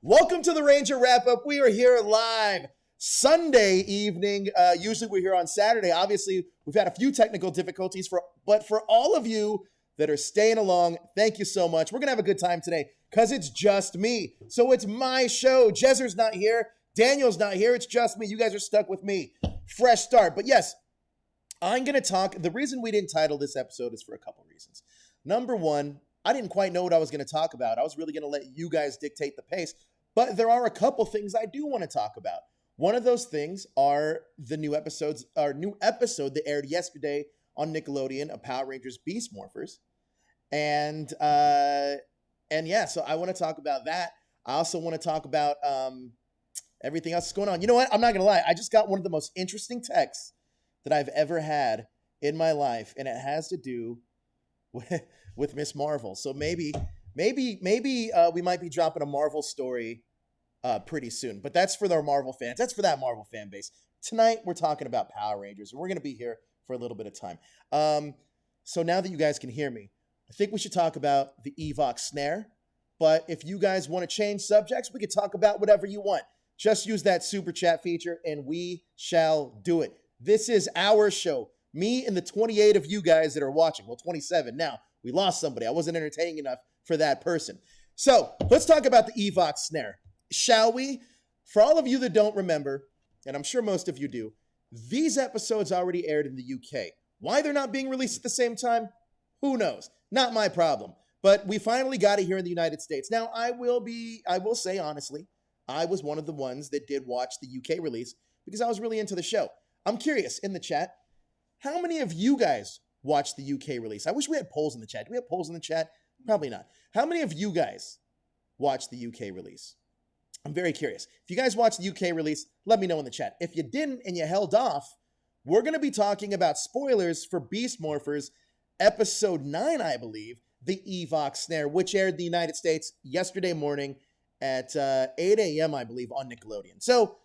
Welcome to the Ranger Wrap-Up. We are here live Sunday evening. Usually we're here on Saturday. Obviously, we've had a few technical difficulties, but for all of you that are staying along, thank you so much. We're going to have a good time today because it's just me. So it's my show. Jezzer's not here. Daniel's not here. It's just me. You guys are stuck with me. Fresh start. But yes, I'm going to talk. The reason we didn't title this episode is for a couple reasons. Number one, I didn't quite know what I was going to talk about. I was really going to let you guys dictate the pace. But there are a couple things I do want to talk about. One of those things are the new episode that aired yesterday on Nickelodeon of Power Rangers Beast Morphers. And yeah, so I want to talk about that. I also want to talk about everything else that's going on. You know what? I'm not going to lie. I just got one of the most interesting texts that I've ever had in my life, and it has to do with Miss Marvel. So maybe we might be dropping a Marvel story pretty soon. But that's for our Marvel fans. That's for that Marvel fan base. Tonight, we're talking about Power Rangers, and we're going to be here for a little bit of time. So now that you guys can hear me, I think we should talk about the Evox Snare. But if you guys want to change subjects, we could talk about whatever you want. Just use that super chat feature, and we shall do it. This is our show. Me and the 28 of you guys that are watching. Well, 27 now. We lost somebody. I wasn't entertaining enough for that person. So let's talk about the Evox Snare, shall we? For all of you that don't remember, and I'm sure most of you do, these episodes already aired in the UK. Why they're not being released at the same time? Who knows? Not my problem. But we finally got it here in the United States. Now, I will say honestly, I was one of the ones that did watch the UK release because I was really into the show. I'm curious, in the chat, how many of you guys watched the UK release? I wish we had polls in the chat. Do we have polls in the chat? Probably not. How many of you guys watched the UK release? I'm very curious. If you guys watched the UK release, let me know in the chat. If you didn't and you held off, we're going to be talking about spoilers for Beast Morphers episode 9, I believe, the Evox Snare, which aired in the United States yesterday morning at 8 a.m., I believe, on Nickelodeon. So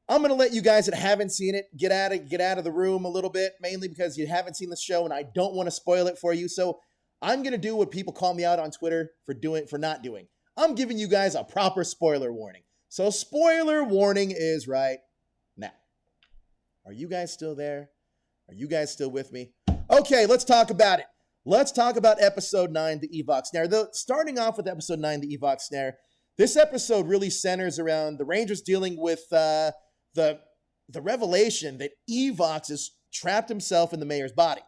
I'm going to let you guys that haven't seen it get out of the room a little bit, mainly because you haven't seen the show and I don't want to spoil it for you. So I'm going to do what people call me out on Twitter for not doing. I'm giving you guys a proper spoiler warning. So spoiler warning is right now. Are you guys still there? Are you guys still with me? Okay, let's talk about it. Let's talk about episode 9, the Evox Snare. Starting off with episode 9, the Evox Snare, this episode really centers around the Rangers dealing with the revelation that Evox has trapped himself in the mayor's body.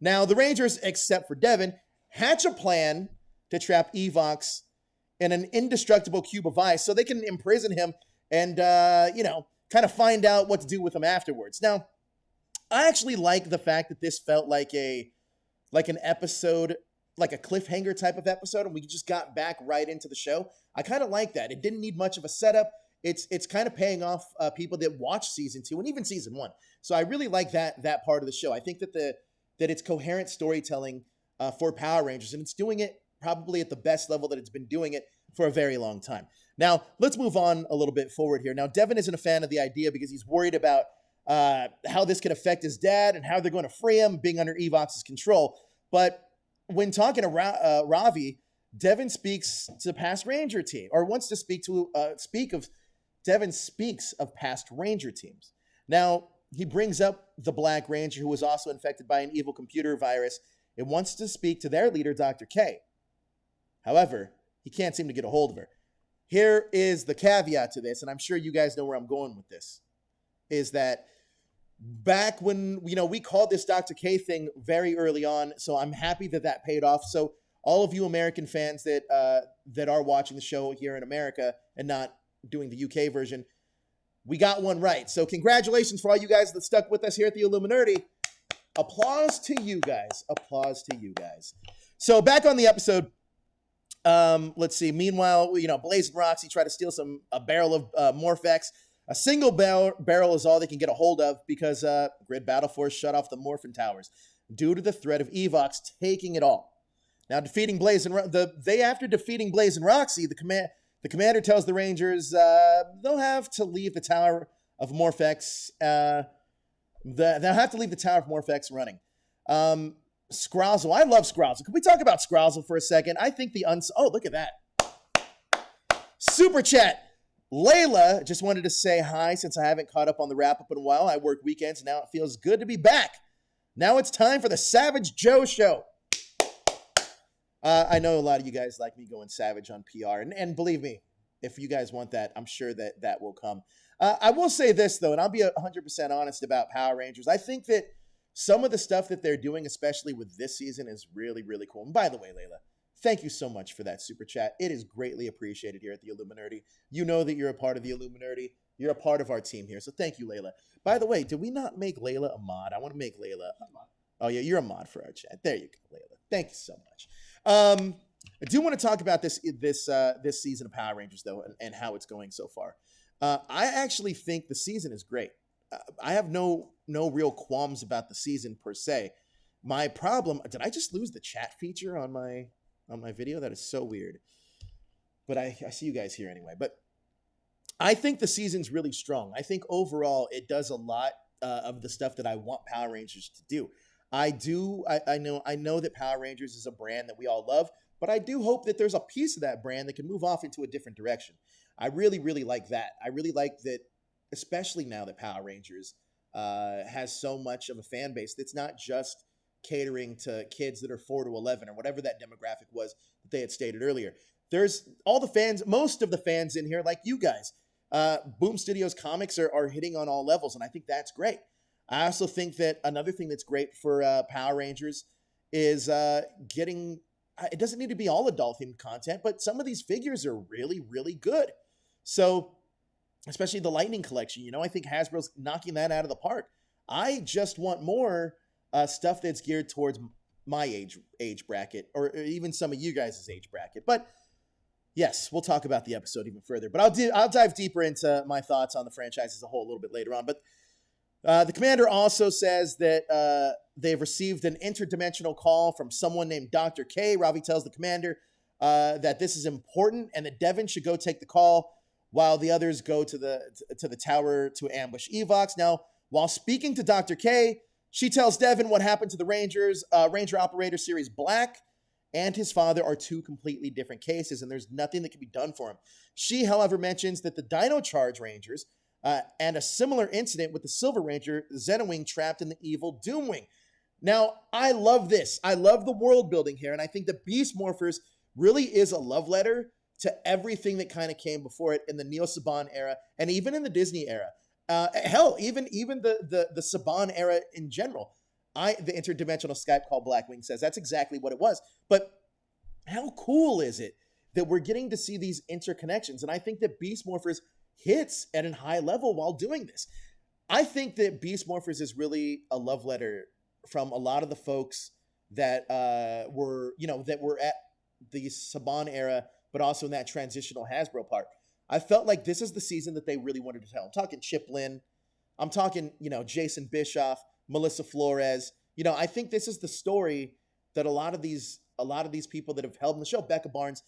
Now, the Rangers, except for Devin, hatch a plan to trap Evox in an indestructible cube of ice so they can imprison him and, kind of find out what to do with him afterwards. Now, I actually like the fact that this felt like an episode, like a cliffhanger type of episode, and we just got back right into the show. I kind of like that. It didn't need much of a setup. It's kind of paying off people that watch season 2 and even season 1. So I really like that part of the show. I think that it's coherent storytelling for Power Rangers, and it's doing it probably at the best level that it's been doing it for a very long time. Now, let's move on a little bit forward here. Now, Devin isn't a fan of the idea because he's worried about how this could affect his dad and how they're going to free him being under Evox's control. But when talking to Ravi, Devin speaks to past Ranger team, or wants to Devin speaks of past Ranger teams. Now, he brings up the Black Ranger, who was also infected by an evil computer virus, and wants to speak to their leader, Dr. K. However, he can't seem to get a hold of her. Here is the caveat to this, and I'm sure you guys know where I'm going with this, is that back when, we called this Dr. K thing very early on, so I'm happy that paid off. So all of you American fans that are watching the show here in America and not doing the UK version, we got one right. So congratulations for all you guys that stuck with us here at the Illuminerdi. Applause to you guys. Applause to you guys. So back on the episode, let's see. Meanwhile, Blaze and Roxy try to steal a barrel of Morphex. A single barrel is all they can get a hold of because Grid Battle Force shut off the Morphin Towers due to the threat of Evox taking it all. Now, defeating Blaze and after defeating Blaze and Roxy, the commander tells the Rangers they'll have to leave the Tower of Morphex. They'll have to leave the Tower of Morphex running. Scrozzle. I love Scrozzle. Can we talk about Scrozzle for a second? I think oh, look at that. Super chat. Layla just wanted to say hi since I haven't caught up on the wrap-up in a while. I work weekends, and now it feels good to be back. Now it's time for the Savage Joe Show. I know a lot of you guys like me going savage on PR, and believe me, if you guys want that, I'm sure that will come. I will say this, though, and I'll be 100% honest about Power Rangers. I think that some of the stuff that they're doing, especially with this season, is really, really cool. And by the way, Layla, thank you so much for that super chat. It is greatly appreciated here at the Illuminerdi. You know that you're a part of the Illuminerdi. You're a part of our team here, so thank you, Layla. By the way, did we not make Layla a mod? I want to make Layla a mod. Oh, yeah, you're a mod for our chat. There you go, Layla. Thank you so much. I do want to talk about this season of Power Rangers, though, and how it's going so far. I actually think the season is great. I have no real qualms about the season per se. My problem, did I just lose the chat feature on my video? That is so weird. But I see you guys here anyway. But I think the season's really strong. I think overall it does a lot of the stuff that I want Power Rangers to do. I know that Power Rangers is a brand that we all love, but I do hope that there's a piece of that brand that can move off into a different direction. I really, really like that. I really like that, especially now that Power Rangers has so much of a fan base that's not just catering to kids that are 4 to 11 or whatever that demographic was that they had stated earlier. There's all the fans, most of the fans in here, like you guys. Boom Studios comics are hitting on all levels, and I think that's great. I also think that another thing that's great for Power Rangers is getting, it doesn't need to be all adult-themed content, but some of these figures are really, really good. So, especially the Lightning Collection, I think Hasbro's knocking that out of the park. I just want more stuff that's geared towards my age bracket, or even some of you guys' age bracket. But yes, we'll talk about the episode even further. But I'll dive deeper into my thoughts on the franchise as a whole a little bit later on. But the commander also says that they've received an interdimensional call from someone named Dr. K. Ravi tells the commander that this is important and that Devin should go take the call while the others go to the tower to ambush Evox. Now, while speaking to Dr. K, she tells Devin what happened to the Rangers, Ranger Operator Series Black, and his father are two completely different cases, and there's nothing that can be done for him. She, however, mentions that the Dino Charge Rangers and a similar incident with the Silver Ranger, Zenowing, trapped in the evil Doomwing. Now, I love this. I love the world building here, and I think that Beast Morphers really is a love letter to everything that kind of came before it in the Neo Saban era, and even in the Disney era. Hell, even the Saban era in general. The interdimensional Skype call Blackwing says that's exactly what it was. But how cool is it that we're getting to see these interconnections? And I think that Beast Morphers hits at a high level while doing this. I think that Beast Morphers is really a love letter from a lot of the folks that were at the Saban era, but also in that transitional Hasbro part. I felt like this is the season that they really wanted to tell. I'm talking Chip Lynn. I'm talking, Jason Bischoff, Melissa Flores. I think this is the story that a lot of these people that have held in the show, Becca Barnes,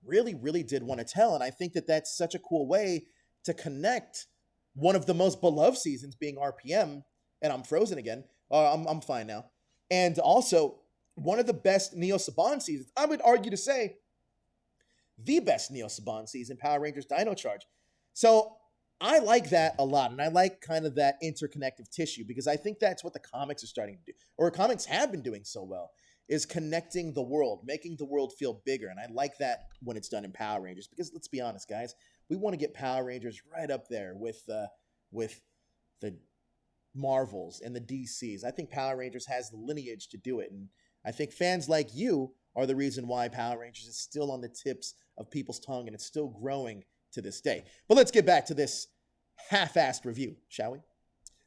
really, really did want to tell. And I think that that's such a cool way to connect one of the most beloved seasons being RPM, and I'm frozen again. I'm fine now. And also one of the best Neo Saban seasons. I would argue to say the best Neo Saban season, Power Rangers Dino Charge. So I like that a lot, and I like kind of that interconnective tissue because I think that's what the comics are starting to do, or comics have been doing so well, is connecting the world, making the world feel bigger. And I like that when it's done in Power Rangers because let's be honest, guys, we want to get Power Rangers right up there with the Marvels and the DCs. I think Power Rangers has the lineage to do it, and I think fans like you are the reason why Power Rangers is still on the tips of people's tongue and it's still growing to this day. But let's get back to this half-assed review, shall we?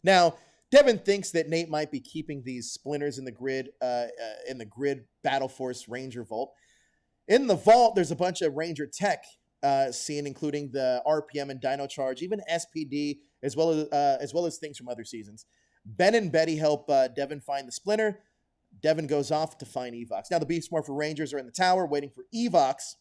Now, Devin thinks that Nate might be keeping these splinters in the grid Battle Force Ranger Vault. In the vault, there's a bunch of Ranger tech seen, including the RPM and Dino Charge, even SPD, as well as things from other seasons. Ben and Betty help Devin find the splinter. Devin goes off to find Evox. Now, the Beast Morpher Rangers are in the tower waiting for Evox.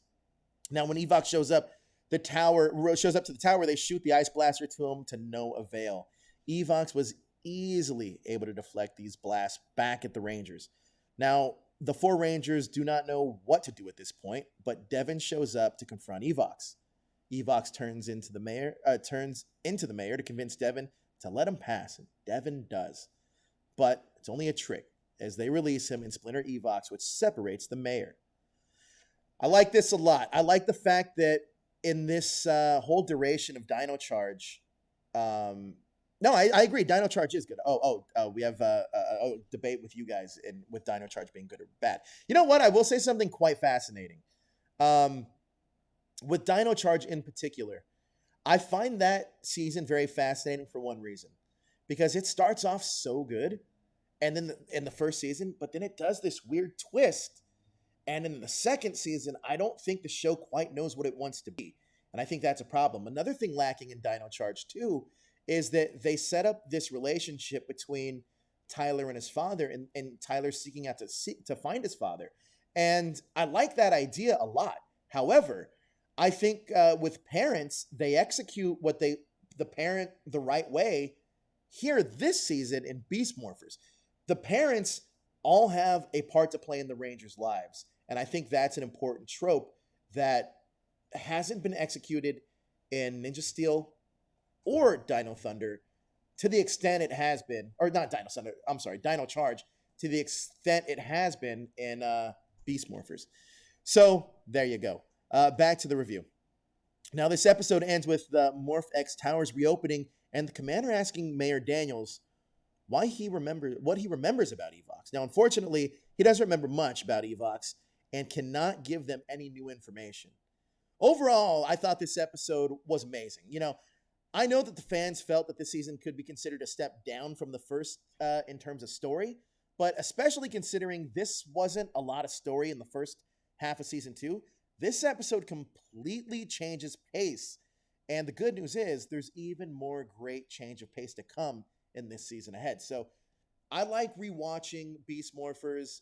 Now, when Evox shows up to the tower, they shoot the ice blaster to him to no avail. Evox was easily able to deflect these blasts back at the Rangers. Now, the four Rangers do not know what to do at this point, but Devin shows up to confront Evox. Evox turns into the mayor to convince Devin to let him pass, and Devin does. But it's only a trick, as they release him in Splinter Evox, which separates the mayor. I like this a lot. I like the fact that in this whole duration of Dino Charge, no, I agree. Dino Charge is good. We have a debate with you guys with Dino Charge being good or bad. You know what? I will say something quite fascinating. With Dino Charge in particular, I find that season very fascinating for one reason. Because it starts off so good, and then in the first season, but then it does this weird twist. And in the second season, I don't think the show quite knows what it wants to be. And I think that's a problem. Another thing lacking in Dino Charge 2 is that they set up this relationship between Tyler and his father, and Tyler seeking out to find his father. And I like that idea a lot. However, I think with parents, they execute the parent the right way here this season in Beast Morphers. The parents all have a part to play in the Rangers' lives. And I think that's an important trope that hasn't been executed in Ninja Steel or Dino Thunder to the extent it has been, or not Dino Thunder, I'm sorry, Dino Charge, to the extent it has been in Beast Morphers. So there you go. Back to the review. Now this episode ends with the Morph X Towers reopening and the commander asking Mayor Daniels what he remembers about Evox. Now, unfortunately, he doesn't remember much about Evox and cannot give them any new information. Overall, I thought this episode was amazing. You know, I know that the fans felt that this season could be considered a step down from the first in terms of story, but especially considering this wasn't a lot of story in the first half of season 2, this episode completely changes pace. And the good news is there's even more great change of pace to come in this season ahead. So I like rewatching Beast Morphers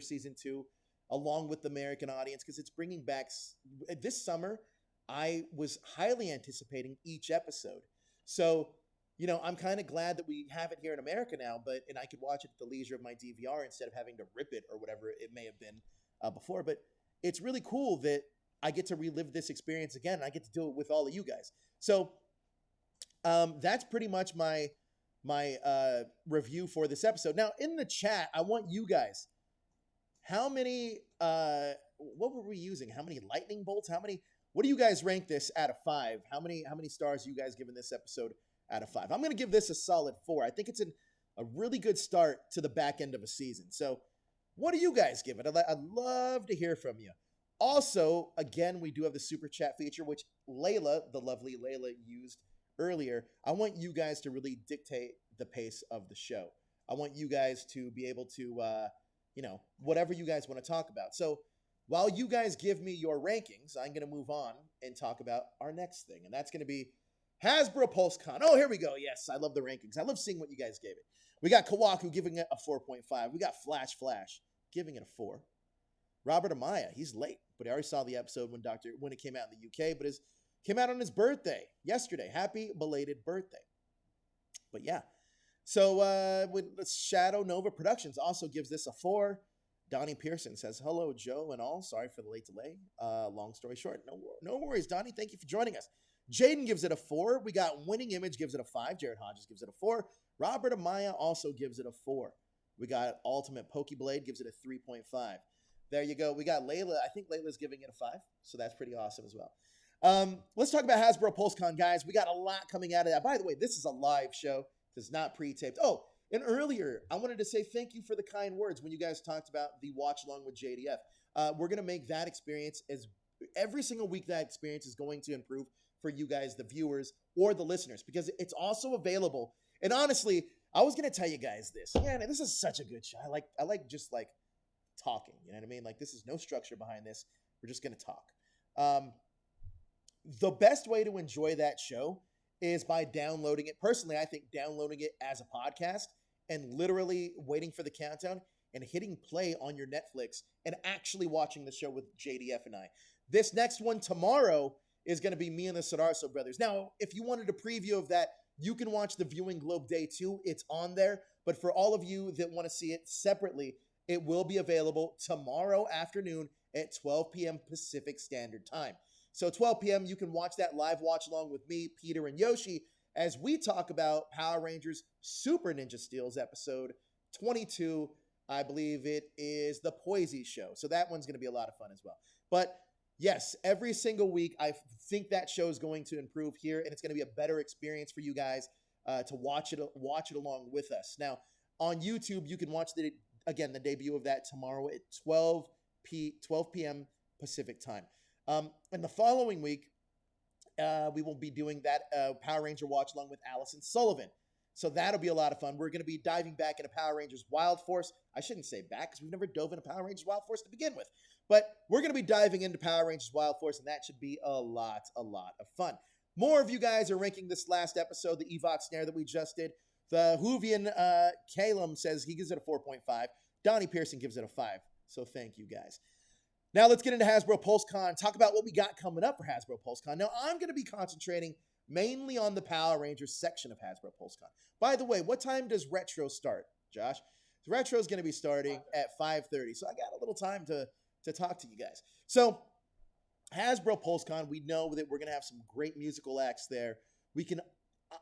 season 2 along with the American audience because it's bringing back this summer. I was highly anticipating each episode. So, you know, I'm kind of glad that we have it here in America now, and I could watch it at the leisure of my DVR instead of having to rip it or whatever it may have been before. But it's really cool that I get to relive this experience again, and I get to do it with all of you guys. So that's pretty much my review for this episode. Now, in the chat, I want you guys, how many, what were we using? How many lightning bolts? What do you guys rank this out of 5? How many stars are you guys giving this episode out of 5? I'm going to give this a solid 4. I think it's a really good start to the back end of a season. So what do you guys give it? I'd love to hear from you. Also, again, we do have the super chat feature, which Layla, the lovely Layla, used earlier. I want you guys to really dictate the pace of the show. I want you guys to be able to, whatever you guys want to talk about. So while you guys give me your rankings, I'm going to move on and talk about our next thing. And that's going to be Hasbro PulseCon. Oh, here we go. Yes, I love the rankings. I love seeing what you guys gave it. We got Kawaku giving it a 4.5. We got Flash giving it a 4. Robert Amaya, he's late, but I already saw the episode when it came out in the UK, but it came out on his birthday yesterday. Happy belated birthday. But yeah, so with Shadow Nova Productions also gives this a 4. Donnie Pearson says, hello, Joe and all. Sorry for the late delay. Long story short, no worries, Donnie. Thank you for joining us. Jaden gives it a 4. We got Winning Image gives it a 5. Jared Hodges gives it a 4. Robert Amaya also gives it a 4. We got Ultimate Pokeblade gives it a 3.5. There you go. We got Layla. I think Layla's giving it a 5, so that's pretty awesome as well. Let's talk about Hasbro PulseCon, guys. We got a lot coming out of that. By the way, this is a live show. It's not pre-taped. Oh, and earlier, I wanted to say thank you for the kind words when you guys talked about the watch along with JDF. We're going to make that experience every single week that experience is going to improve for you guys, the viewers or the listeners, because it's also available. And honestly, I was going to tell you guys this. Yeah, this is such a good show. I like just like talking, you know what I mean? Like, this is no structure behind this. We're just going to talk. The best way to enjoy that show is by downloading it. Personally, I think downloading it as a podcast and literally waiting for the countdown and hitting play on your Netflix and actually watching the show with JDF and I. This next one tomorrow is going to be me and the Sodarso brothers. Now, if you wanted a preview of that, you can watch the Viewing Globe Day 2. It's on there. But for all of you that want to see it separately, it will be available tomorrow afternoon at 12 p.m. Pacific Standard Time. So 12 p.m., you can watch that live watch along with me, Peter, and Yoshi as we talk about Power Rangers Super Ninja Steels episode 22. I believe it is the Poise show. So that one's going to be a lot of fun as well. But yes, every single week, I think that show is going to improve here, and it's going to be a better experience for you guys to watch it along with us. Now, on YouTube, you can watch the debut of that tomorrow at 12 p.m. Pacific time. And the following week, we will be doing that Power Ranger watch along with Allison Sullivan. So that'll be a lot of fun. We're going to be diving back into Power Rangers Wild Force. I shouldn't say back because we've never dove into Power Rangers Wild Force to begin with. But we're going to be diving into Power Rangers Wild Force, and that should be a lot of fun. More of you guys are ranking this last episode, the Evox Snare that we just did. The Whovian Calum says he gives it a 4.5. Donnie Pearson gives it a 5. So thank you guys. Now let's get into Hasbro PulseCon. Talk about what we got coming up for Hasbro PulseCon. Now I'm going to be concentrating mainly on the Power Rangers section of Hasbro PulseCon. By the way, what time does Retro start, Josh? So Retro is going to be starting at 5:30. So I got a little time to talk to you guys. So Hasbro PulseCon, we know that we're going to have some great musical acts there. We can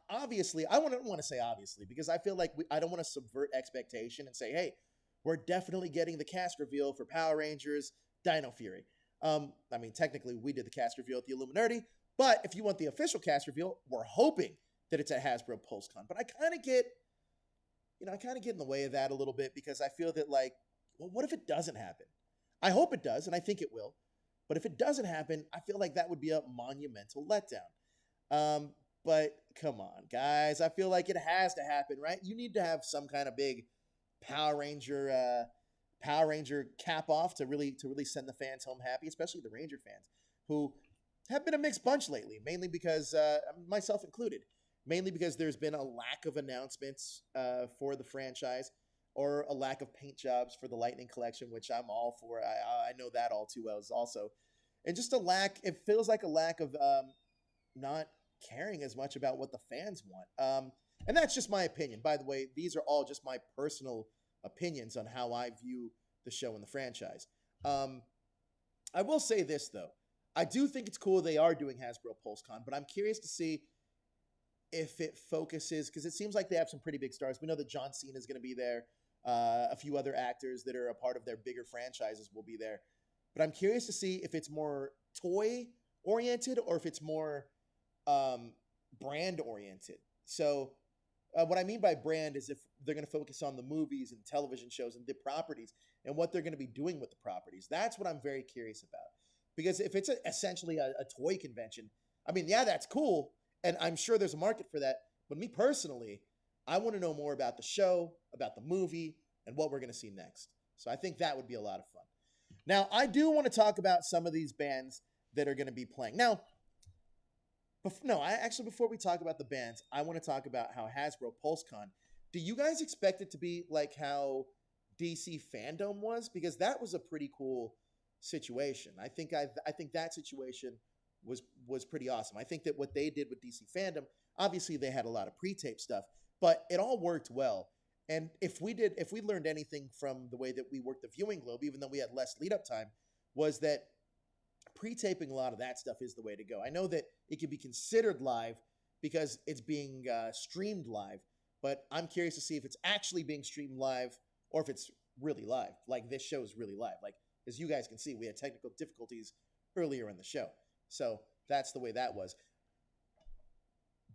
obviously, I don't want to say obviously, because I feel like I don't want to subvert expectation and say, hey, we're definitely getting the cast reveal for Power Rangers Dino Fury. I mean, technically, we did the cast reveal at the Illuminerdi, but if you want the official cast reveal, we're hoping that it's at Hasbro PulseCon. But I kind of get in the way of that a little bit because I feel that, like, well, what if it doesn't happen? I hope it does, and I think it will. But if it doesn't happen, I feel like that would be a monumental letdown. But come on, guys. I feel like it has to happen, right? You need to have some kind of big Power Ranger cap off to really send the fans home happy, especially the Ranger fans who have been a mixed bunch lately, mainly because, myself included, mainly because there's been a lack of announcements for the franchise or a lack of paint jobs for the Lightning Collection, which I'm all for. I know that all too well also. And just it feels like a lack of not caring as much about what the fans want. And that's just my opinion. By the way, these are all just my personal opinions on how I view the show and the franchise. I will say this, though. I do think it's cool they are doing Hasbro PulseCon, but I'm curious to see if it focuses, because it seems like they have some pretty big stars. We know that John Cena is going to be there. A few other actors that are a part of their bigger franchises will be there. But I'm curious to see if it's more toy-oriented or if it's more brand-oriented. So what I mean by brand is if they're going to focus on the movies and television shows and the properties and what they're going to be doing with the properties. That's what I'm very curious about. Because if it's essentially a toy convention, I mean, yeah, that's cool. And I'm sure there's a market for that. But me personally, I want to know more about the show, about the movie, and what we're going to see next. So I think that would be a lot of fun. Now, I do want to talk about some of these bands that are going to be playing. Now, before we talk about the bands, I want to talk about how Hasbro PulseCon. Do you guys expect it to be like how DC Fandom was? Because that was a pretty cool situation. I think that situation was pretty awesome. I think that what they did with DC Fandom, obviously they had a lot of pre-tape stuff, but it all worked well. And if we learned anything from the way that we worked the viewing globe, even though we had less lead up time, was that pre-taping a lot of that stuff is the way to go. I know that it can be considered live because it's being streamed live, but I'm curious to see if it's actually being streamed live or if it's really live. Like this show is really live. Like, as you guys can see, we had technical difficulties earlier in the show. So that's the way that was.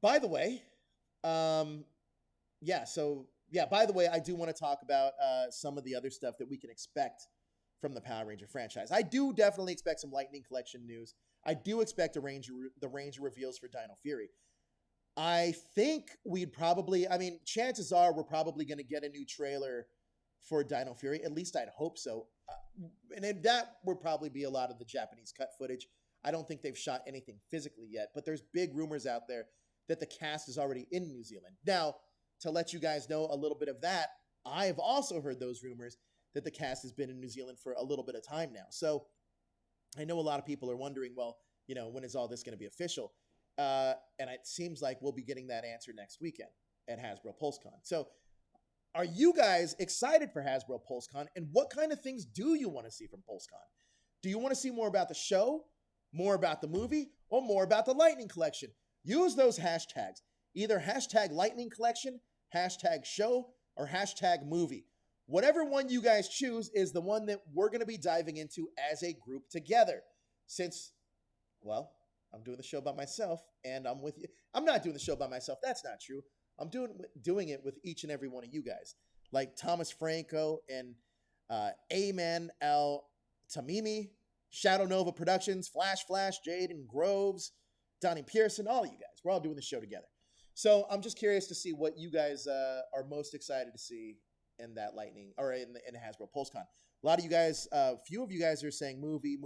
By the way, by the way, I do want to talk about some of the other stuff that we can expect from the Power Ranger franchise. I do definitely expect some Lightning Collection news. I do expect the Ranger reveals for Dino Fury. I think chances are we're probably going to get a new trailer for Dino Fury. At least I'd hope so. And that would probably be a lot of the Japanese cut footage. I don't think they've shot anything physically yet, but there's big rumors out there that the cast is already in New Zealand. Now, to let you guys know a little bit of that, I have also heard those rumors that the cast has been in New Zealand for a little bit of time now. So I know a lot of people are wondering, well, when is all this going to be official? And it seems like we'll be getting that answer next weekend at Hasbro PulseCon. So are you guys excited for Hasbro PulseCon? And what kind of things do you want to see from PulseCon? Do you want to see more about the show? more about the movie or more about the Lightning Collection. Use those hashtags. Either hashtag Lightning Collection, hashtag show, or hashtag movie. Whatever one you guys choose is the one that we're going to be diving into as a group together. Since, well, I'm doing the show by myself and I'm with you. I'm not doing the show by myself. That's not true. I'm doing it with each and every one of you guys. Like Thomas Franco and Ayman Al Tamimi, Shadow Nova Productions, Flash, Jaden Groves, Donnie Pearson, all of you guys. We're all doing the show together. So I'm just curious to see what you guys are most excited to see in that Lightning, or in Hasbro PulseCon. A lot of you guys, few of you guys are saying movie,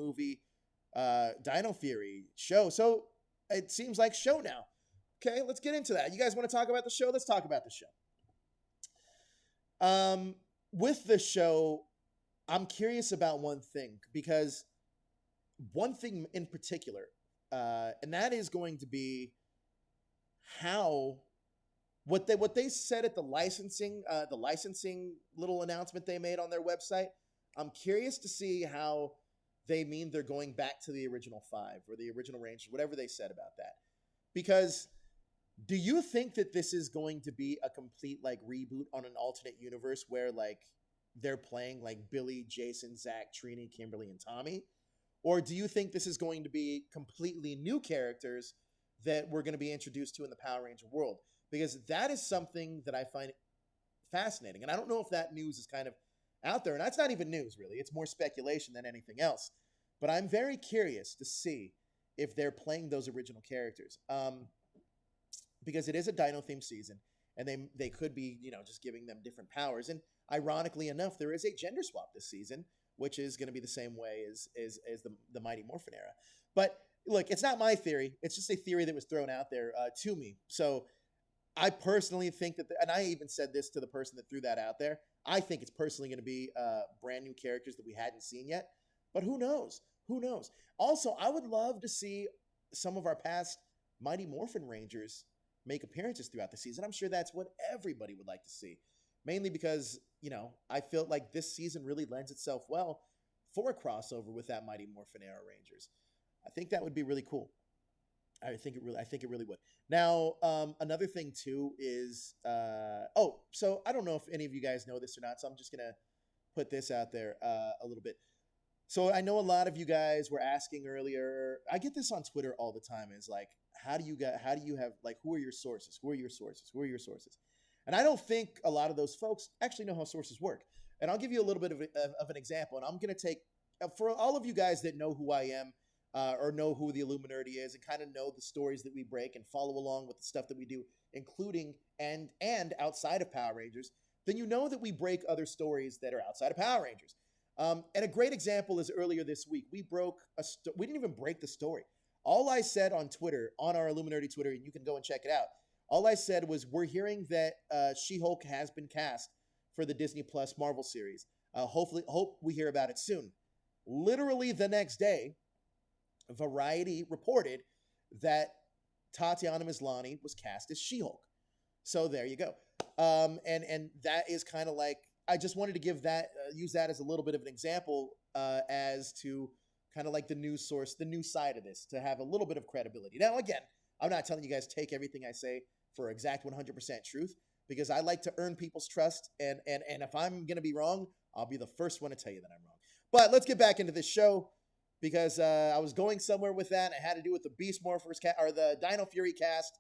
Dino Fury, show. So it seems like show now. Okay, let's get into that. You guys want to talk about the show? Let's talk about the show. With the show, I'm curious about one thing, because one thing in particular, and that is going to be how what they said at the licensing little announcement they made on their website. I'm curious to see how they mean they're going back to the original 5 or the original Rangers, whatever they said about that. Because do you think that this is going to be a complete like reboot on an alternate universe where like they're playing like Billy, Jason, Zach, Trini, Kimberly, and Tommy? Or do you think this is going to be completely new characters that we're going to be introduced to in the Power Ranger world? Because that is something that I find fascinating. And I don't know if that news is kind of out there. And that's not even news, really. It's more speculation than anything else. But I'm very curious to see if they're playing those original characters. Because it is a Dino-themed season. And they could be, just giving them different powers. And ironically enough, there is a gender swap this season, which is going to be the same way as the Mighty Morphin era. But look, it's not my theory. It's just a theory that was thrown out there to me. So I personally think that, and I even said this to the person that threw that out there, I think it's personally going to be brand new characters that we hadn't seen yet. But who knows? Who knows? Also, I would love to see some of our past Mighty Morphin Rangers make appearances throughout the season. I'm sure that's what everybody would like to see. Mainly because, I feel like this season really lends itself well for a crossover with that Mighty Morphin era Rangers. I think that would be really cool. I think it really would. Now, another thing too is, so I don't know if any of you guys know this or not, so I'm just gonna put this out there a little bit. So I know a lot of you guys were asking earlier. I get this on Twitter all the time. Is like, how do you have like, who are your sources? Who are your sources? Who are your sources? And I don't think a lot of those folks actually know how sources work. And I'll give you a little bit of an example. And I'm going to take, for all of you guys that know who I am, or know who the Illuminerdi is, and kind of know the stories that we break and follow along with the stuff that we do, including and outside of Power Rangers, then you know that we break other stories that are outside of Power Rangers. And a great example is earlier this week, we didn't even break the story. All I said on Twitter, on our Illuminerdi Twitter, and you can go and check it out, all I said was, we're hearing that She-Hulk has been cast for the Disney Plus Marvel series. Hope we hear about it soon. Literally the next day, Variety reported that Tatiana Maslany was cast as She-Hulk. So there you go. And that is kind of like, I just wanted to give that, use that as a little bit of an example as to kind of like the news source, the news side of this, to have a little bit of credibility. Now, again, I'm not telling you guys take everything I say for exact 100% truth, because I like to earn people's trust. And if I'm going to be wrong, I'll be the first one to tell you that I'm wrong. But let's get back into this show, because I was going somewhere with that. And it had to do with the Beast Morphers or the Dino Fury cast,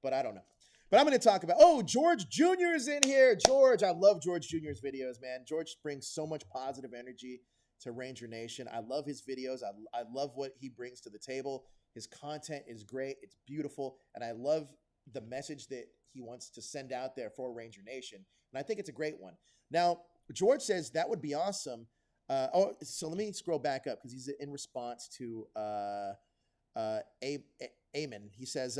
but I don't know. But I'm going to talk about, George Jr. is in here. George, I love George Jr.'s videos, man. George brings so much positive energy to Ranger Nation. I love his videos. I love what he brings to the table. His content is great. It's beautiful. And I love the message that he wants to send out there for Ranger Nation. And I think it's a great one. Now, George says that would be awesome. So let me scroll back up, because he's in response to Eamon. He says,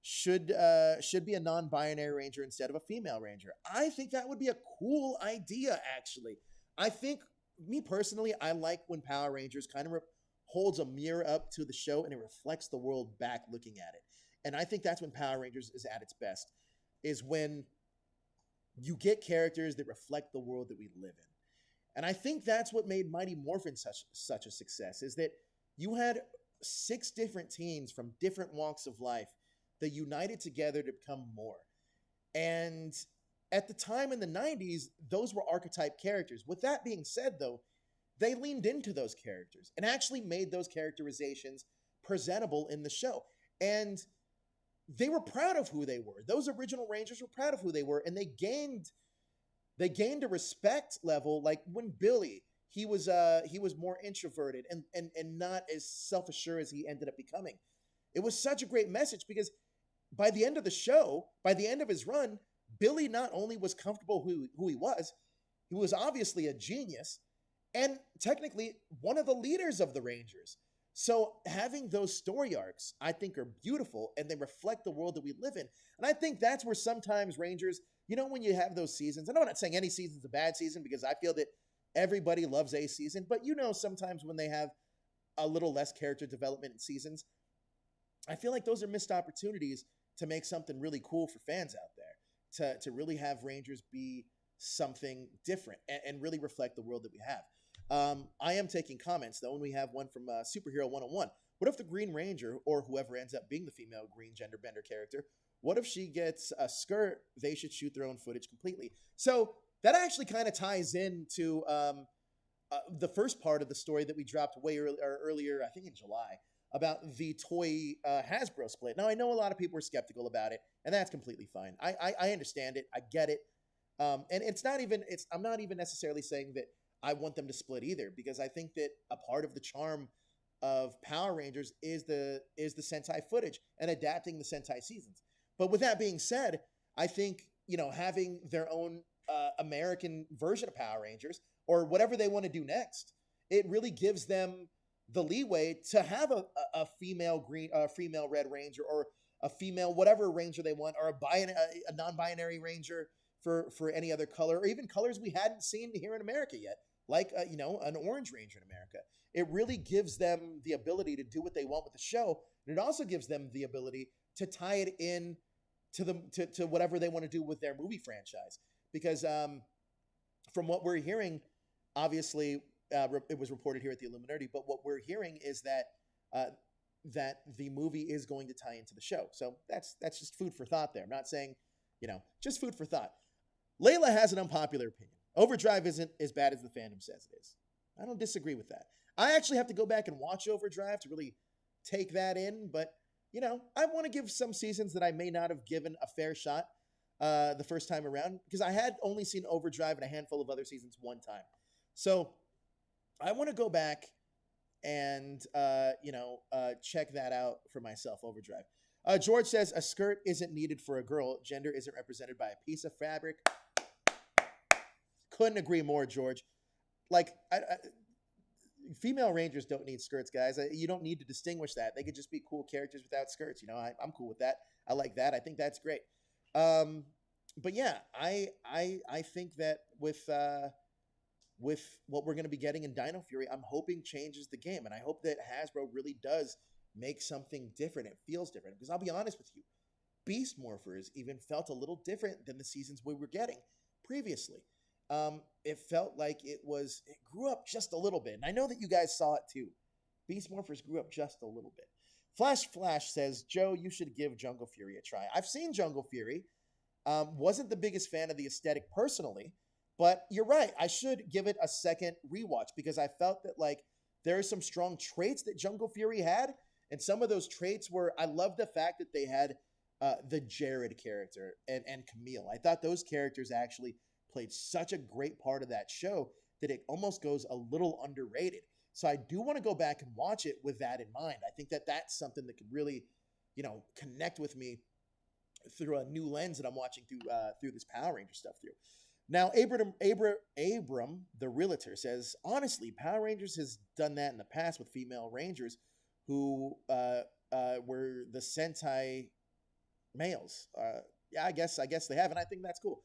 should be a non-binary Ranger instead of a female Ranger. I think that would be a cool idea, actually. I think, me personally, I like when Power Rangers kind of holds a mirror up to the show and it reflects the world back looking at it. And I think that's when Power Rangers is at its best, is when you get characters that reflect the world that we live in. And I think that's what made Mighty Morphin such a success, is that You had 6 different teens from different walks of life that united together to become more. And at the time in the 90s, those were archetype characters. With that being said, though, they leaned into those characters and actually made those characterizations presentable in the show. And they were proud of who they were. Those original Rangers were proud of who they were, and they gained a respect level. Like when Billy, he was more introverted and not as self-assured as he ended up becoming. It was such a great message because by the end of the show, by the end of his run, Billy not only was comfortable who he was obviously a genius and technically one of the leaders of the Rangers. So having those story arcs, I think, are beautiful, and they reflect the world that we live in. And I think that's where sometimes Rangers, when you have those seasons, and I'm not saying any season's a bad season because I feel that everybody loves a season, but sometimes when they have a little less character development in seasons, I feel like those are missed opportunities to make something really cool for fans out there, to really have Rangers be something different and really reflect the world that we have. I am taking comments, though, and we have one from Superhero 101. What if the Green Ranger, or whoever ends up being the female green gender bender character, what if she gets a skirt? They should shoot their own footage completely. So that actually kind of ties into the first part of the story that we dropped way earlier, I think in July, about the toy Hasbro split. Now, I know a lot of people are skeptical about it, and that's completely fine. I understand it. I get it. And I'm not even necessarily saying that I want them to split either, because I think that a part of the charm of Power Rangers is the Sentai footage and adapting the Sentai seasons. But with that being said, I think, having their own American version of Power Rangers or whatever they want to do next, it really gives them the leeway to have a female female Red Ranger, or a female whatever Ranger they want, or a non-binary Ranger for any other color, or even colors we hadn't seen here in America yet, like an Orange Ranger in America. It really gives them the ability to do what they want with the show, and it also gives them the ability to tie it in to whatever they want to do with their movie franchise. Because from what we're hearing, obviously it was reported here at the Illuminerdi, but what we're hearing is that the movie is going to tie into the show. So that's just food for thought there. I'm not saying, just food for thought. Layla has an unpopular opinion. Overdrive isn't as bad as the fandom says it is. I don't disagree with that. I actually have to go back and watch Overdrive to really take that in, but, I want to give some seasons that I may not have given a fair shot the first time around, because I had only seen Overdrive and a handful of other seasons one time. So I want to go back and, check that out for myself, Overdrive. George says, a skirt isn't needed for a girl. Gender isn't represented by a piece of fabric. Couldn't agree more, George. Like, female Rangers don't need skirts, guys. You don't need to distinguish that. They could just be cool characters without skirts. I'm cool with that. I like that. I think that's great. But yeah, I think that with what we're going to be getting in Dino Fury, I'm hoping changes the game, and I hope that Hasbro really does make something different. It feels different, because I'll be honest with you, Beast Morphers even felt a little different than the seasons we were getting previously. It felt like it grew up just a little bit. And I know that you guys saw it too. Beast Morphers grew up just a little bit. Flash says, Joe, you should give Jungle Fury a try. I've seen Jungle Fury. Wasn't the biggest fan of the aesthetic personally, but you're right. I should give it a second rewatch, because I felt that there are some strong traits that Jungle Fury had. And some of those traits were, I love the fact that they had the Jared character and Camille. I thought those characters actually played such a great part of that show that it almost goes a little underrated. So I do want to go back and watch it with that in mind. I think that that's something that could really, connect with me through a new lens that I'm watching through this Power Ranger stuff through. Now, Abram, the realtor, says, honestly, Power Rangers has done that in the past with female Rangers who were the Sentai males. Yeah, I guess they have, and I think that's cool.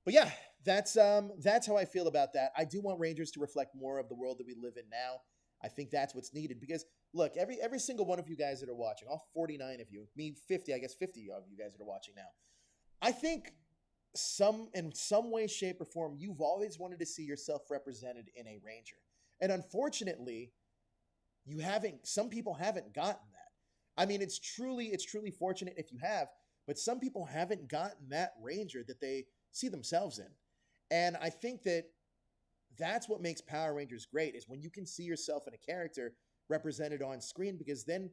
But yeah, that's how I feel about that. I do want Rangers to reflect more of the world that we live in now. I think that's what's needed, because look, every single one of you guys that are watching, all 49 of you, me 50, I guess 50 of you guys that are watching now, I think in some way, shape, or form, you've always wanted to see yourself represented in a Ranger. And unfortunately, some people haven't gotten that. I mean, it's truly fortunate if you have, but some people haven't gotten that Ranger that they see themselves in. And I think that's what makes Power Rangers great, is when you can see yourself in a character represented on screen, because then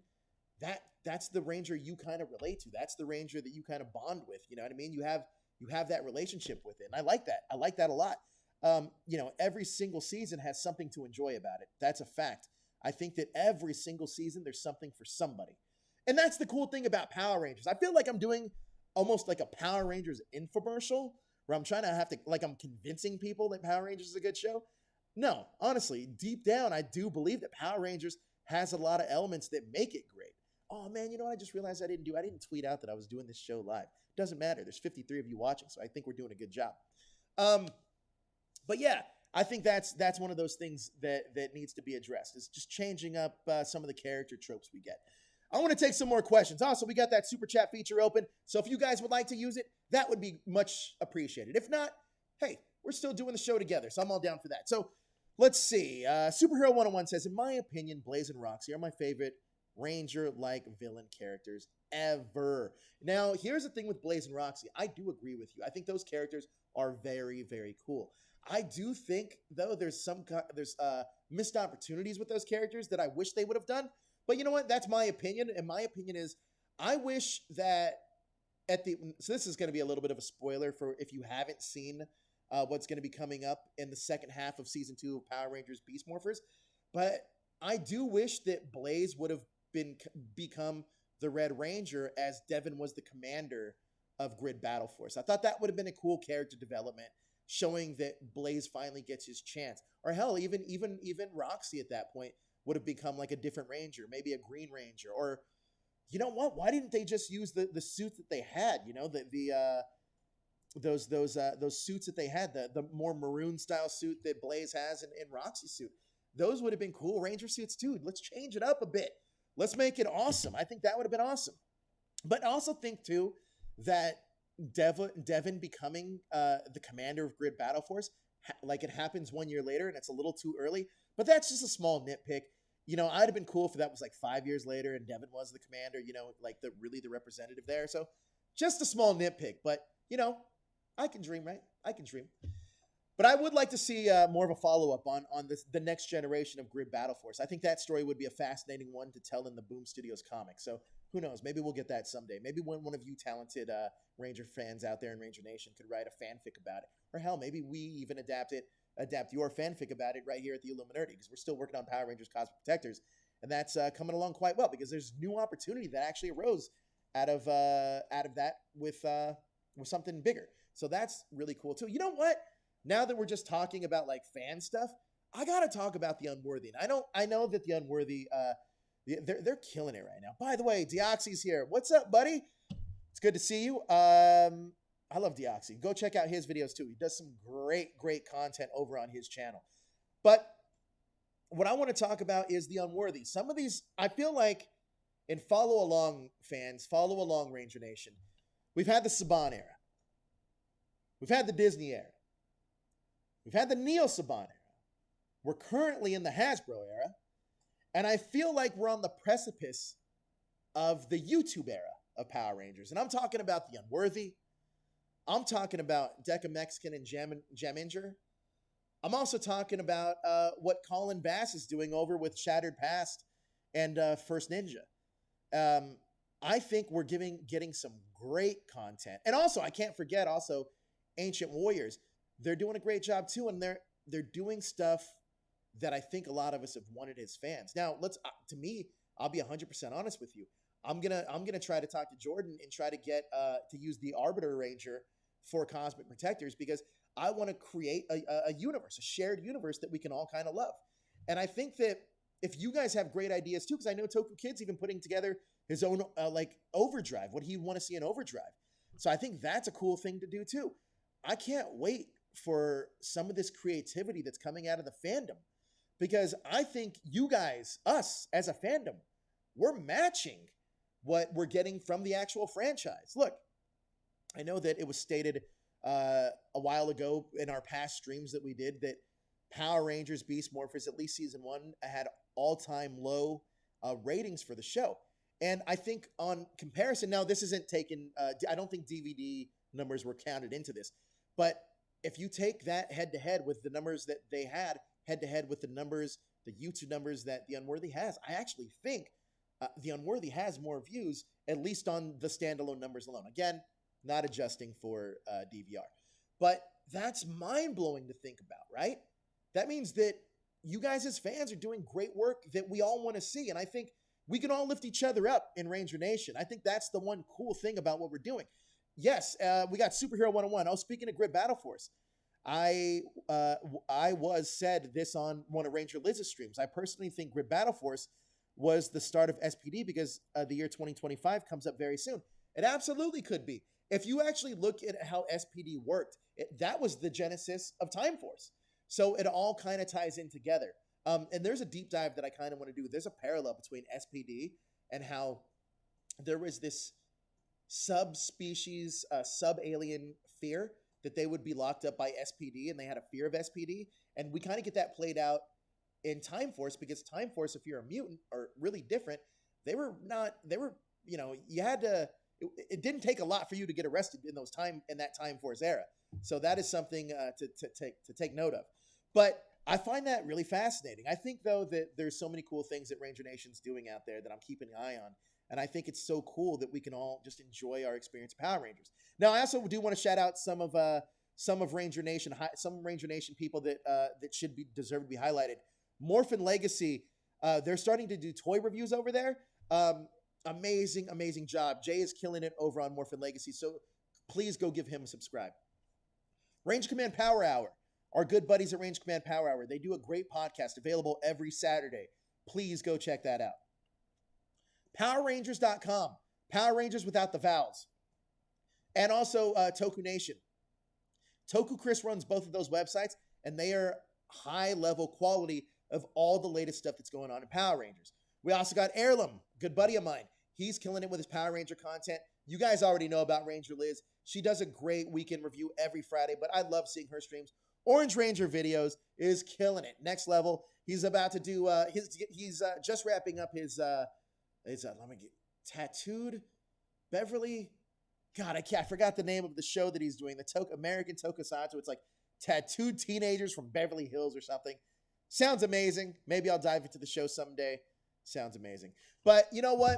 that's the Ranger you kind of relate to. That's the Ranger that you kind of bond with. You know what I mean? You have that relationship with it. And I like that. I like that a lot. Every single season has something to enjoy about it. That's a fact. I think that every single season there's something for somebody. And that's the cool thing about Power Rangers. I feel like I'm doing almost like a Power Rangers infomercial, where I'm trying to I'm convincing people that Power Rangers is a good show. No, honestly, deep down, I do believe that Power Rangers has a lot of elements that make it great. Oh man, you know what I just realized I didn't tweet out that I was doing this show live. Doesn't matter. There's 53 of you watching, so I think we're doing a good job. But yeah, I think that's one of those things that needs to be addressed, is just changing up some of the character tropes we get. I want to take some more questions. Also, we got that super chat feature open, so if you guys would like to use it, that would be much appreciated. If not, hey, we're still doing the show together, so I'm all down for that. So let's see. Superhero 101 says, in my opinion, Blaze and Roxy are my favorite Ranger-like villain characters ever. Now, here's the thing with Blaze and Roxy. I do agree with you. I think those characters are very, very cool. I do think, though, there's missed opportunities with those characters that I wish they would have done. But you know what? That's my opinion. And my opinion is, I wish that so this is going to be a little bit of a spoiler for if you haven't seen what's going to be coming up in the second half of season 2 of Power Rangers Beast Morphers. But I do wish that Blaze would have become the Red Ranger, as Devin was the commander of Grid Battle Force. I thought that would have been a cool character development, showing that Blaze finally gets his chance. Or hell, even Roxy at that point would have become like a different Ranger, maybe a Green Ranger. Or, you know what? Why didn't they just use the suit that they had? You know, those suits that they had, the more maroon style suit that Blaze has in Roxy's suit. Those would have been cool Ranger suits too. Let's change it up a bit. Let's make it awesome. I think that would have been awesome. But I also think too that Devin becoming the commander of Grid Battle Force, like it happens 1 year later, and it's a little too early. But that's just a small nitpick. You know, I'd have been cool if that was like 5 years later and Devin was the commander, you know, like the representative there. So just a small nitpick, but you know, I can dream, right? I can dream. But I would like to see more of a follow-up on the next generation of Grid Battle Force. I think that story would be a fascinating one to tell in the Boom Studios comic. So who knows? Maybe we'll get that someday. Maybe one of you talented Ranger fans out there in Ranger Nation could write a fanfic about it. Or hell, maybe we even adapt your fanfic about it right here at the Illuminerdi, because we're still working on Power Rangers Cosmic Protectors. And that's coming along quite well, because there's new opportunity that actually arose out of that with something bigger. So that's really cool too. You know what? Now that we're just talking about like fan stuff, I gotta talk about the Unworthy. And I know that the Unworthy, they're killing it right now. By the way, Deoxy's here. What's up, buddy? It's good to see you. I love Deoxy. Go check out his videos too. He does some great content over on his channel. But what I want to talk about is the Unworthy. Some of these, I feel like, in follow along fans, follow along Ranger Nation, we've had the Saban era. We've had the Disney era. We've had the Neo Saban era. We're currently in the Hasbro era. And I feel like we're on the precipice of the YouTube era of Power Rangers. And I'm talking about the Unworthy. I'm talking about Deca Mexican and Jaminger. I'm also talking about what Colin Bass is doing over with Shattered Past and First Ninja. I think we're getting some great content. And also, I can't forget also Ancient Warriors. They're doing a great job too, and they're doing stuff that I think a lot of us have wanted as fans. Now, to me, I'll be 100% honest with you. I'm gonna try to talk to Jordan and try to get to use the Arbiter Ranger for Cosmic Protectors, because I want to create a universe, a shared universe that we can all kind of love. And I think that if you guys have great ideas too, because I know Toku Kid's even putting together his own like Overdrive, what he'd want to see in Overdrive. So I think that's a cool thing to do too. I can't wait for some of this creativity that's coming out of the fandom, because I think you guys, us as a fandom, we're matching what we're getting from the actual franchise. Look, I know that it was stated a while ago in our past streams that we did that Power Rangers Beast Morphers, at least season 1, had all-time low ratings for the show. And I think on comparison, now this isn't taken, I don't think DVD numbers were counted into this, but if you take that head-to-head with the numbers that they had, head-to-head with the numbers, the YouTube numbers that The Unworthy has, I actually think The Unworthy has more views, at least on the standalone numbers alone. Again, not adjusting for DVR. But that's mind-blowing to think about, right? That means that you guys as fans are doing great work that we all want to see. And I think we can all lift each other up in Ranger Nation. I think that's the one cool thing about what we're doing. Yes, we got Superhero 101. Oh, speaking of Grid Battle Force, I was said this on one of Ranger Liz's streams. I personally think Grid Battle Force was the start of SPD because the year 2025 comes up very soon. It absolutely could be. If you actually look at how SPD worked, that was the genesis of Time Force. So it all kind of ties in together. And there's a deep dive that I kind of want to do. There's a parallel between SPD and how there was this subspecies, sub-alien fear that they would be locked up by SPD, and they had a fear of SPD. And we kind of get that played out in Time Force, because Time Force, if you're a mutant, are really different. You had to, it didn't take a lot for you to get arrested in that Time Force era. So that is something to take note of. But I find that really fascinating. I think, though, that there's so many cool things that Ranger Nation's doing out there that I'm keeping an eye on. And I think it's so cool that we can all just enjoy our experience of Power Rangers. Now, I also do want to shout out some of Ranger Nation, some Ranger Nation people that deserve to be highlighted. Morphin Legacy, they're starting to do toy reviews over there. Amazing job. Jay is killing it over on Morphin Legacy, so please go give him a subscribe. Range Command Power Hour, our good buddies at Range Command Power Hour. They do a great podcast available every Saturday. Please go check that out. PowerRangers.com, Power Rangers without the vowels. And also Toku Nation. Toku Chris runs both of those websites, and they are high-level quality of all the latest stuff that's going on in Power Rangers. We also got Heirloom, good buddy of mine. He's killing it with his Power Ranger content. You guys already know about Ranger Liz. She does a great weekend review every Friday, but I love seeing her streams. Orange Ranger videos is killing it. Next level. He's about to do, he's just wrapping up his Tattooed Beverly. God, I forgot the name of the show that he's doing. The American Tokusatsu. It's like Tattooed Teenagers from Beverly Hills or something. Sounds amazing. Maybe I'll dive into the show someday. Sounds amazing. But you know what?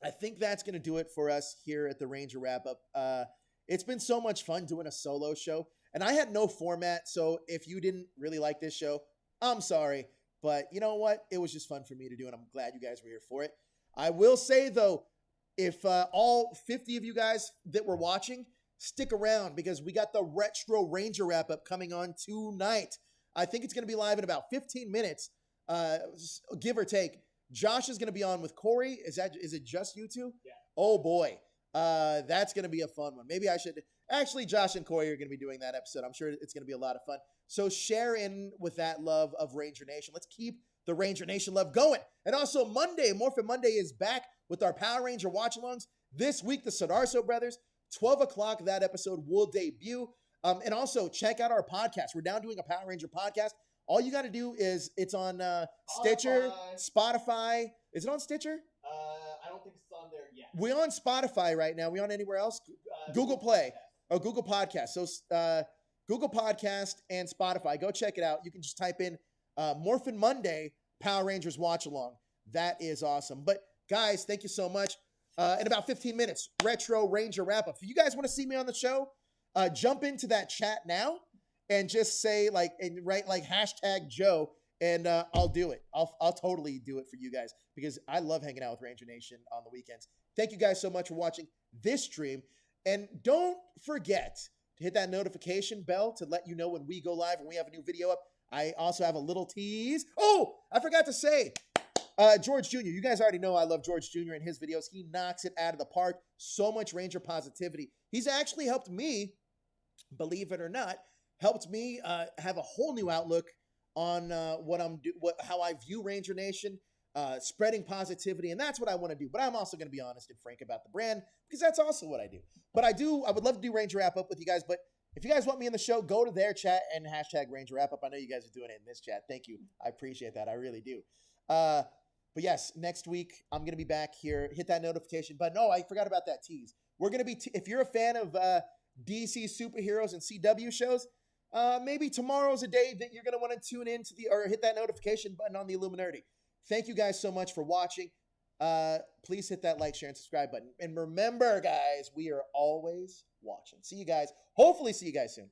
I think that's going to do it for us here at the Ranger Wrap-Up. It's been so much fun doing a solo show. And I had no format, so if you didn't really like this show, I'm sorry. But you know what? It was just fun for me to do, and I'm glad you guys were here for it. I will say, though, if all 50 of you guys that were watching, stick around, because we got the Retro Ranger Wrap-Up coming on tonight. I think it's going to be live in about 15 minutes, give or take. Josh is going to be on with Corey. Is it just you two? Yeah. Oh, boy. That's going to be a fun one. Maybe I should... Actually, Josh and Corey are going to be doing that episode. I'm sure it's going to be a lot of fun. So share in with that love of Ranger Nation. Let's keep the Ranger Nation love going. And also Monday, Morphin Monday is back with our Power Ranger watch-alongs. This week, the Sodarso brothers, 12 o'clock, that episode will debut. And also check out our podcast. We're now doing a Power Ranger podcast. All you got to do is, it's on Stitcher, Spotify. Is it on Stitcher? I don't think it's on there yet. We're on Spotify right now. We on anywhere else? Google Play. Or Google Podcast. So Google Podcast and Spotify. Go check it out. You can just type in Morphin Monday Power Rangers Watch Along. That is awesome. But guys, thank you so much. In about 15 minutes, Retro Ranger Wrap-Up. If you guys want to see me on the show, jump into that chat now and just say write hashtag Joe, and I'll do it. I'll totally do it for you guys, because I love hanging out with Ranger Nation on the weekends. Thank you guys so much for watching this stream. And don't forget to hit that notification bell to let you know when we go live and we have a new video up. I also have a little tease. Oh, I forgot to say, George Jr. You guys already know I love George Jr. and his videos. He knocks it out of the park. So much Ranger positivity. He's actually helped me, believe it or not, have a whole new outlook on how I view Ranger Nation. Spreading positivity, and that's what I want to do. But I'm also going to be honest and frank about the brand, because that's also what I do. But I would love to do Ranger Wrap-Up with you guys, but if you guys want me in the show, go to their chat and hashtag Ranger Wrap-Up. I know you guys are doing it in this chat. Thank you. I appreciate that. I really do. But yes, next week I'm gonna be back here. Hit that notification button. Oh, I forgot about that tease. We're gonna be if you're a fan of DC superheroes and CW shows, maybe tomorrow's a day that you're gonna want to tune in to or hit that notification button on the Illuminerdi. Thank you guys so much for watching. Please hit that like, share, and subscribe button. And remember, guys, we are always watching. See you guys. Hopefully, see you guys soon.